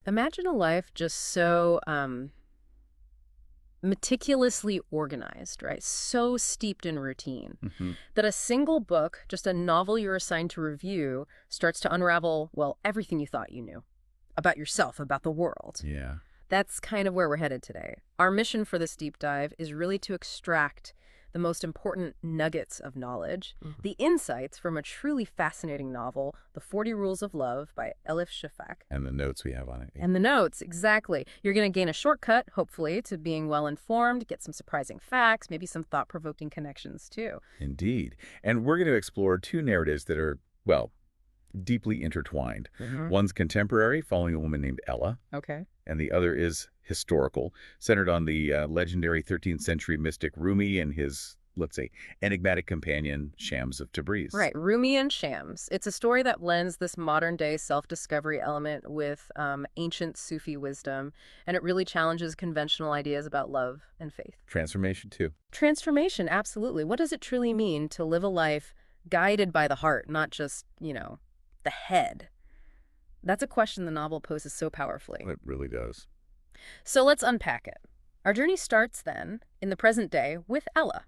Imagine a life just so meticulously organized, right? So steeped in routine Hmm. that a single book, just a novel you're assigned to review, starts to unravel, well, everything you thought you knew about yourself, about the world. Yeah. That's kind of where we're headed today. Our mission for this deep dive is really to extract the most important nuggets of knowledge, the insights from a truly fascinating novel, The 40 Rules of Love by Elif Shafak. And the notes we have on it. And the notes, exactly. You're going to gain a shortcut, hopefully, to being well-informed, get some surprising facts, maybe some thought-provoking connections, too. Indeed. And we're going to explore two narratives that are, well, deeply intertwined. One's contemporary, following a woman named Ella, Okay. and the other is historical, centered on the legendary 13th century mystic Rumi and his, let's say, enigmatic companion, Shams of Tabriz. Right, Rumi and Shams. It's a story that blends this modern-day self-discovery element with ancient Sufi wisdom, and it really challenges conventional ideas about love and faith. Transformation, too. Transformation, absolutely. What does it truly mean to live a life guided by the heart, not just, the head? That's a question the novel poses so powerfully. It really does. So let's unpack it. Our journey starts then, in the present day, with Ella.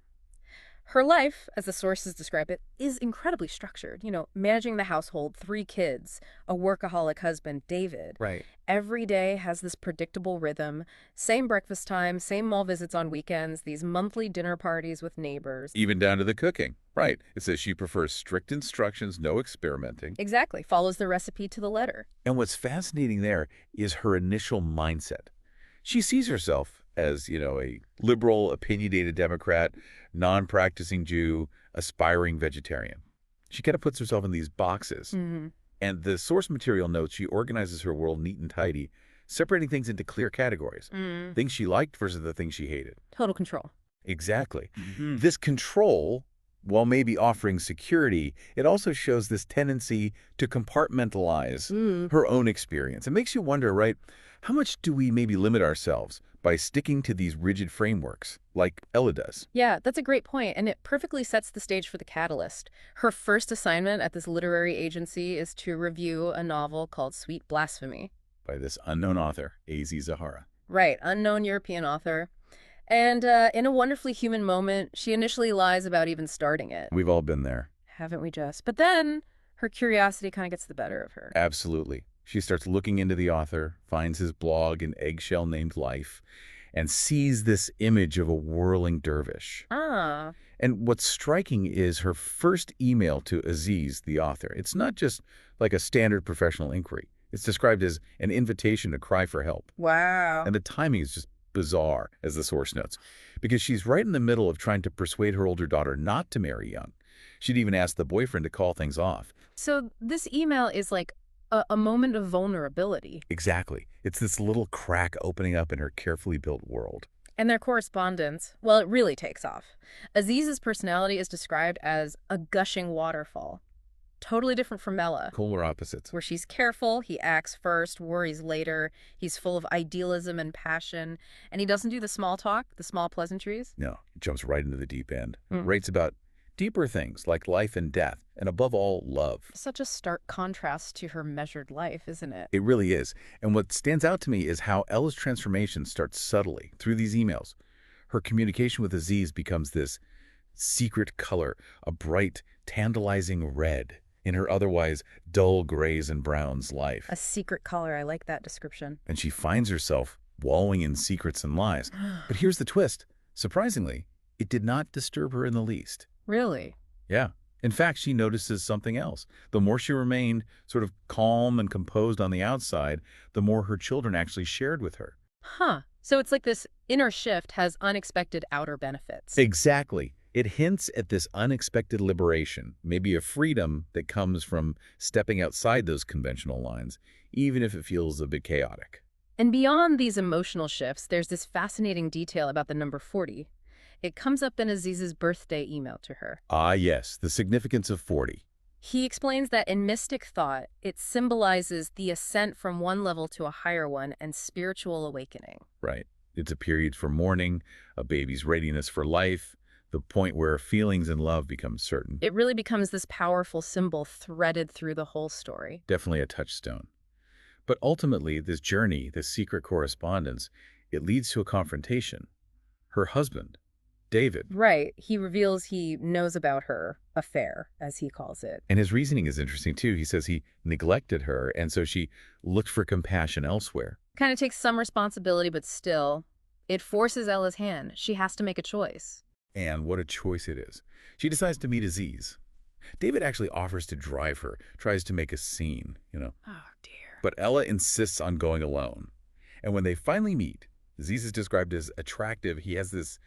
Her life, as the sources describe it, is incredibly structured. Managing the household, 3 kids, a workaholic husband, David. Right. Every day has this predictable rhythm, same breakfast time, same mall visits on weekends, these monthly dinner parties with neighbors. Even down to the cooking. Right. It says she prefers strict instructions, no experimenting. Exactly, follows the recipe to the letter. And what's fascinating there is her initial mindset. She sees herself as, a liberal, opinionated Democrat, non-practicing Jew, aspiring vegetarian. She kind of puts herself in these boxes. And the source material notes she organizes her world neat and tidy, separating things into clear categories. Things she liked versus the things she hated. Total control. Exactly. This control, while maybe offering security, it also shows this tendency to compartmentalize her own experience. It makes you wonder, right, how much do we maybe limit ourselves by sticking to these rigid frameworks, like Ella does? Yeah, that's a great point, and it perfectly sets the stage for the catalyst. Her first assignment at this literary agency is to review a novel called Sweet Blasphemy. By this unknown author, A.Z. Zahara. Right, unknown European author. And in a wonderfully human moment, she initially lies about even starting it. We've all been there. Haven't we just? But then her curiosity kind of gets the better of her. Absolutely. She starts looking into the author, finds his blog, An Eggshell Named Life, and sees this image of a whirling dervish. Ah. And what's striking is her first email to Aziz, the author. It's not just like a standard professional inquiry. It's described as an invitation to cry for help. Wow. And the timing is just bizarre, as the source notes, because she's right in the middle of trying to persuade her older daughter not to marry young. She'd even asked the boyfriend to call things off. So this email is like a moment of vulnerability. Exactly. It's this little crack opening up in her carefully built world. And their correspondence, well, it really takes off. Aziz's personality is described as a gushing waterfall. Totally different from Ella, Polar opposites. where she's careful, he acts first, worries later, he's full of idealism and passion, and he doesn't do the small talk, the small pleasantries. No, it jumps right into the deep end. Writes about deeper things like life and death, and above all, love. Such a stark contrast to her measured life, isn't it? It really is. And what stands out to me is how Ella's transformation starts subtly through these emails. Her communication with Aziz becomes this secret color, a bright, tantalizing red in her otherwise dull grays and browns life. A secret color, I like that description. And she finds herself wallowing in secrets and lies. But here's the twist. Surprisingly, it did not disturb her in the least. Really? Yeah. In fact, she notices something else. The more she remained sort of calm and composed on the outside, the more her children actually shared with her. Huh. So it's like this inner shift has unexpected outer benefits. Exactly. It hints at this unexpected liberation, maybe a freedom that comes from stepping outside those conventional lines, even if it feels a bit chaotic. And beyond these emotional shifts, there's this fascinating detail about the number 40. It comes up in Aziz's birthday email to her. Ah, yes, the significance of 40. He explains that in mystic thought, it symbolizes the ascent from one level to a higher one and spiritual awakening. Right. It's a period for mourning, a baby's readiness for life, the point where feelings and love become certain. It really becomes this powerful symbol threaded through the whole story. Definitely a touchstone. But ultimately, this journey, this secret correspondence, it leads to a confrontation. Her husband, David. Right. He reveals he knows about her affair, as he calls it. And his reasoning is interesting, too. He says he neglected her, and so she looked for compassion elsewhere. Kind of takes some responsibility, but still, it forces Ella's hand. She has to make a choice. And what a choice it is. She decides to meet Aziz. David actually offers to drive her, tries to make a scene, Oh, dear. But Ella insists on going alone. And when they finally meet, Aziz is described as attractive. He has this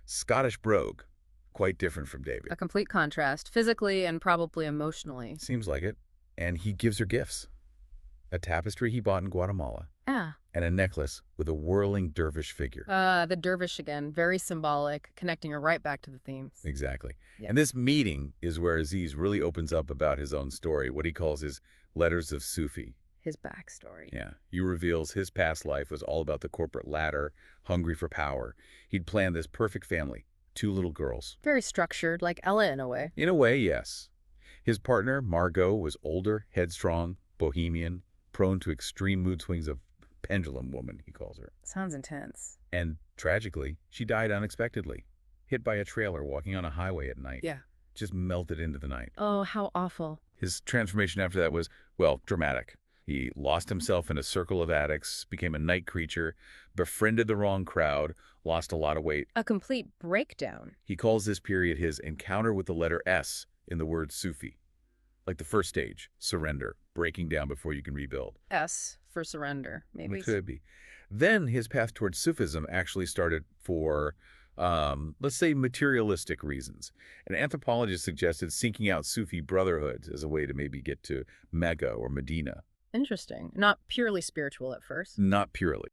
Scottish brogue, quite different from David. A complete contrast, physically and probably emotionally. Seems like it. And he gives her gifts. A tapestry he bought in Guatemala. Ah. And a necklace with a whirling dervish figure. The dervish again, very symbolic, connecting her right back to the themes. Exactly. Yeah. And this meeting is where Aziz really opens up about his own story, what he calls his letters of Sufi. His backstory. Yeah. He reveals his past life was all about the corporate ladder, hungry for power. He'd planned this perfect family, 2 little girls. Very structured, like Ella in a way. In a way, yes. His partner, Margot, was older, headstrong, bohemian, prone to extreme mood swings of pendulum woman, he calls her. Sounds intense. And tragically, she died unexpectedly, hit by a trailer walking on a highway at night. Yeah. Just melted into the night. Oh, how awful. His transformation after that was, well, dramatic. He lost himself in a circle of addicts, became a night creature, befriended the wrong crowd, lost a lot of weight. A complete breakdown. He calls this period his encounter with the letter S in the word Sufi. Like the first stage, surrender, breaking down before you can rebuild. S for surrender, maybe. It could be. Then his path towards Sufism actually started for, let's say, materialistic reasons. An anthropologist suggested seeking out Sufi brotherhoods as a way to maybe get to Mecca or Medina. Interesting. Not purely spiritual at first. Not purely.